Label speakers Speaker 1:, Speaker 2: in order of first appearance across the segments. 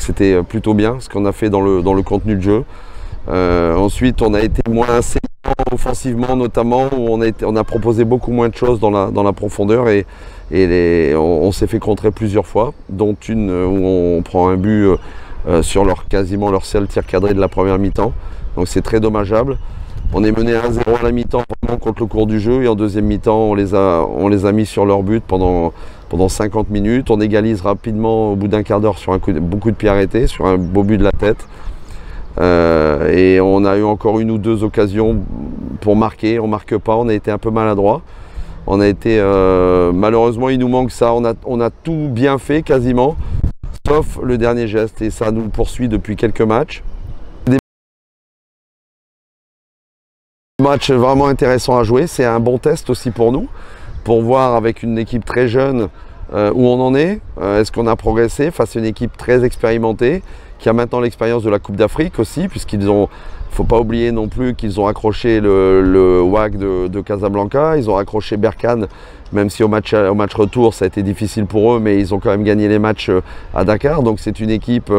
Speaker 1: c'était plutôt bien ce qu'on a fait dans le contenu de jeu. Ensuite, on a été moins saillant offensivement, notamment, où on a proposé beaucoup moins de choses dans la profondeur et on s'est fait contrer plusieurs fois, dont une où on prend un but sur quasiment leur seul tir cadré de la première mi-temps. Donc c'est très dommageable. On est mené 1-0 à la mi-temps vraiment contre le cours du jeu et en deuxième mi-temps, on les a mis sur leur but pendant 50 minutes. On égalise rapidement au bout d'un quart d'heure sur beaucoup de pieds arrêtés, sur un beau but de la tête. Et on a eu encore une ou deux occasions pour marquer, on ne marque pas, on a été un peu maladroit. On a été, malheureusement il nous manque ça, on a tout bien fait quasiment, sauf le dernier geste et ça nous poursuit depuis quelques matchs. Des matchs vraiment intéressants à jouer, c'est un bon test aussi pour nous, pour voir avec une équipe très jeune où on en est, est-ce qu'on a progressé face à une équipe très expérimentée qui a maintenant l'expérience de la Coupe d'Afrique aussi, puisqu'ils ont, faut pas oublier non plus qu'ils ont accroché le WAC de Casablanca, ils ont accroché Berkane, même si au match retour ça a été difficile pour eux, mais ils ont quand même gagné les matchs à Dakar, donc c'est une équipe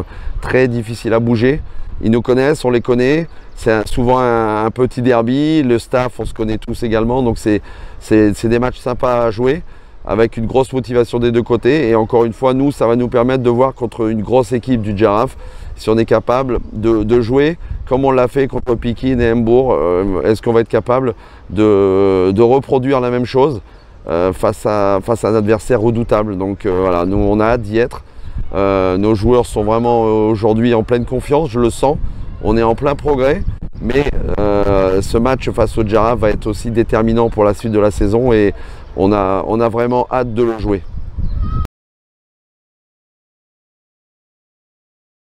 Speaker 1: très difficile à bouger. Ils nous connaissent, on les connaît, c'est souvent un petit derby, le staff on se connaît tous également, donc c'est des matchs sympas à jouer, avec une grosse motivation des deux côtés. Et encore une fois, nous, ça va nous permettre de voir contre une grosse équipe du Jaraaf, si on est capable de jouer comme on l'a fait contre Pekin et Hambourg. Est-ce qu'on va être capable de reproduire la même chose face à un adversaire redoutable. Donc voilà, nous on a hâte d'y être. Nos joueurs sont vraiment aujourd'hui en pleine confiance, je le sens. On est en plein progrès, mais ce match face au Jaraaf va être aussi déterminant pour la suite de la saison et on a vraiment hâte de le jouer.